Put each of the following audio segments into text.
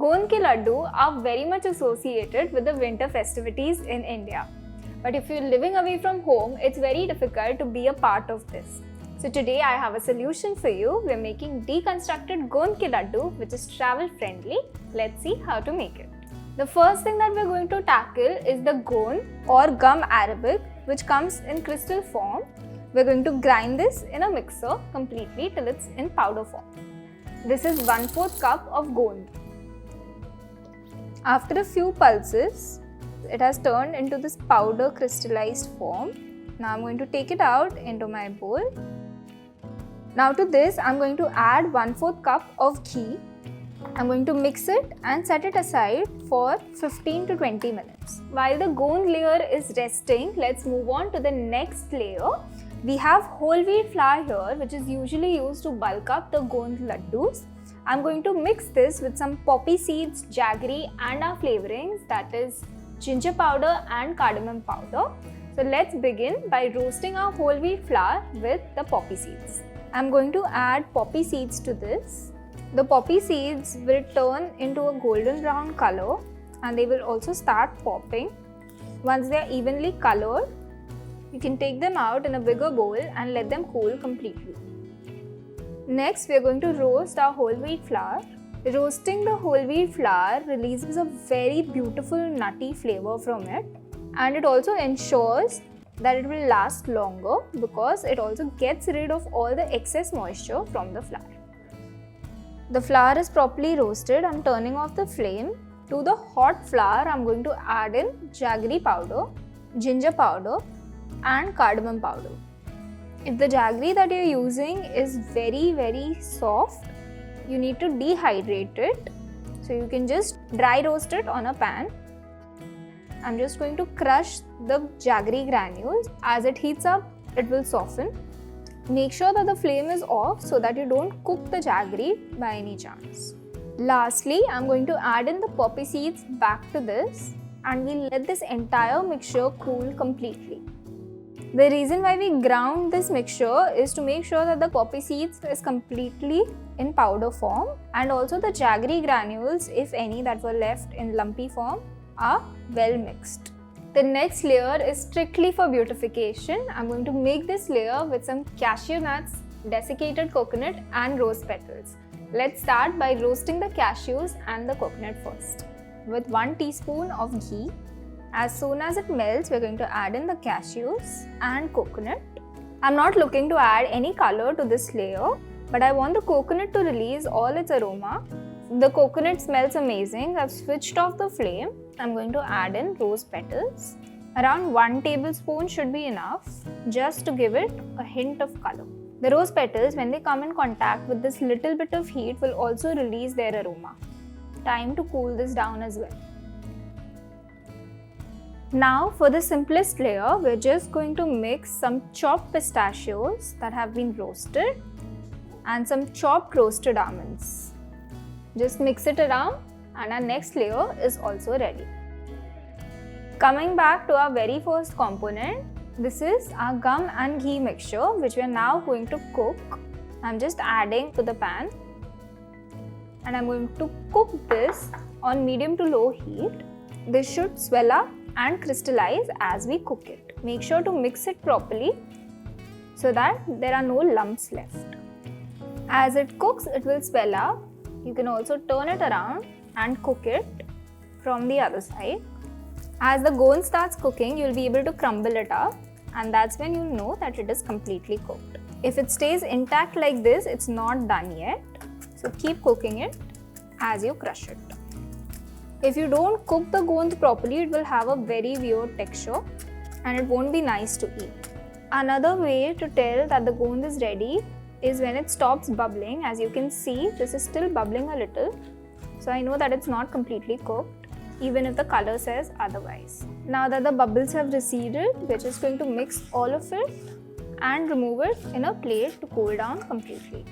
Gondh ke laddu are very much associated with the winter festivities in India. But if you're living away from home, it's very difficult to be a part of this. So today I have a solution for you. We're making deconstructed Gondh ke laddu, which is travel friendly. Let's see how to make it. The first thing that we're going to tackle is the Gondh or gum arabic, which comes in crystal form. We're going to grind this in a mixer completely till it's in powder form. This is 1/4 cup of Gondh. After a few pulses, it has turned into this powder crystallized form. Now I'm going to take it out into my bowl. Now to this, I'm going to add 1/4 cup of ghee. I'm going to mix it and set it aside for 15 to 20 minutes. While the Gondh layer is resting, let's move on to the next layer. We have whole wheat flour here, which is usually used to bulk up the Gondh laddus. I'm going to mix this with some poppy seeds, jaggery and our flavorings, that is ginger powder and cardamom powder. So let's begin by roasting our whole wheat flour with the poppy seeds. I'm going to add poppy seeds to this. The poppy seeds will turn into a golden brown color and they will also start popping. Once they are evenly colored, you can take them out in a bigger bowl and let them cool completely. Next, we are going to roast our whole wheat flour. Roasting the whole wheat flour releases a very beautiful nutty flavor from it, and it also ensures that it will last longer because it also gets rid of all the excess moisture from the flour. The flour is properly roasted. I'm turning off the flame. To the hot flour, I'm going to add in jaggery powder, ginger powder and cardamom powder. If the jaggery that you're using is very soft, you need to dehydrate it. So you can just dry roast it on a pan. I'm just going to crush the jaggery granules. As it heats up, it will soften. Make sure that the flame is off so that you don't cook the jaggery by any chance. Lastly, I'm going to add in the poppy seeds back to this and we'll let this entire mixture cool completely. The reason why we ground this mixture is to make sure that the poppy seeds is completely in powder form and also the jaggery granules, if any that were left in lumpy form, are well mixed. The next layer is strictly for beautification. I'm going to make this layer with some cashew nuts, desiccated coconut and rose petals. Let's start by roasting the cashews and the coconut first. With 1 teaspoon of ghee. As soon as it melts, we're going to add in the cashews and coconut. I'm not looking to add any color to this layer, but I want the coconut to release all its aroma. The coconut smells amazing. I've switched off the flame. I'm going to add in rose petals. Around 1 tablespoon should be enough, just to give it a hint of color. The rose petals, when they come in contact with this little bit of heat, will also release their aroma. Time to cool this down as well. Now for the simplest layer, we're just going to mix some chopped pistachios that have been roasted and some chopped roasted almonds. Just mix it around and our next layer is also ready. Coming back to our very first component, this is our gum and ghee mixture which we are now going to cook. I'm just adding to the pan and I'm going to cook this on medium to low heat. This should swell up and crystallize as we cook it. Make sure to mix it properly so that there are no lumps left. As it cooks, it will swell up. You can also turn it around and cook it from the other side. As the Gondh starts cooking, you'll be able to crumble it up and that's when you'll know that it is completely cooked. If it stays intact like this, it's not done yet. So keep cooking it as you crush it. If you don't cook the Gondh properly, it will have a very weird texture and it won't be nice to eat. Another way to tell that the Gondh is ready is when it stops bubbling. As you can see, this is still bubbling a little. So I know that it's not completely cooked, even if the color says otherwise. Now that the bubbles have receded, we're just going to mix all of it and remove it in a plate to cool down completely.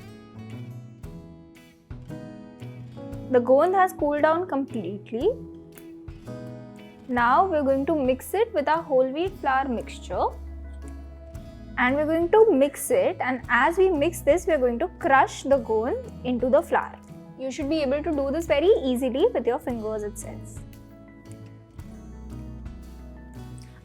The Gondh has cooled down completely. Now we're going to mix it with our whole wheat flour mixture and we're going to mix it, and as we mix this, we're going to crush the Gondh into the flour. You should be able to do this very easily with your fingers itself.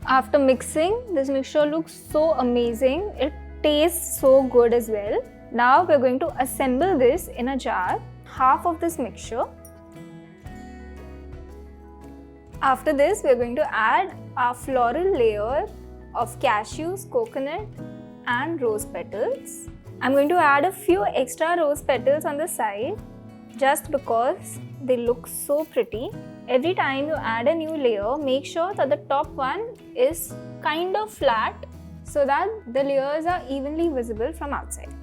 After mixing, this mixture looks so amazing. It tastes so good as well. Now we're going to assemble this in a jar, half of this mixture. After this, we're going to add our floral layer of cashews, coconut and rose petals. I'm going to add a few extra rose petals on the side just because they look so pretty. Every time you add a new layer, make sure that the top one is kind of flat so that the layers are evenly visible from outside.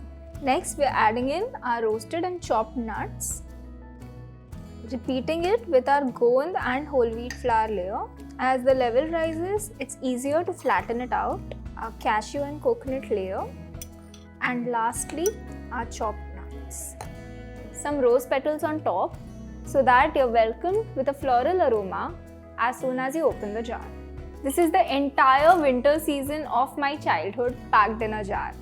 Next, we're adding in our roasted and chopped nuts. Repeating it with our Gondh and whole wheat flour layer. As the level rises, it's easier to flatten it out. Our cashew and coconut layer. And lastly, our chopped nuts. Some rose petals on top so that you're welcomed with a floral aroma as soon as you open the jar. This is the entire winter season of my childhood packed in a jar.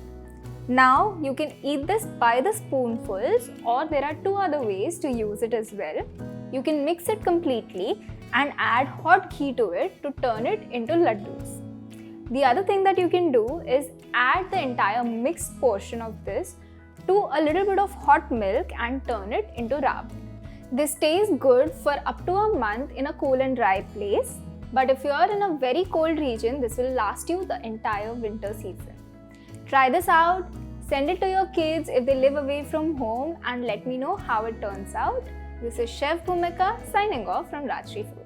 Now you can eat this by the spoonfuls, or there are two other ways to use it as well. You can mix it completely and add hot ghee to it to turn it into laddus. The other thing that you can do is add the entire mixed portion of this to a little bit of hot milk and turn it into raab. This stays good for up to a month in a cool and dry place, but if you are in a very cold region, this will last you the entire winter season. Try this out, send it to your kids if they live away from home, and let me know how it turns out. This is Chef Bhumika signing off from Rajshri Food.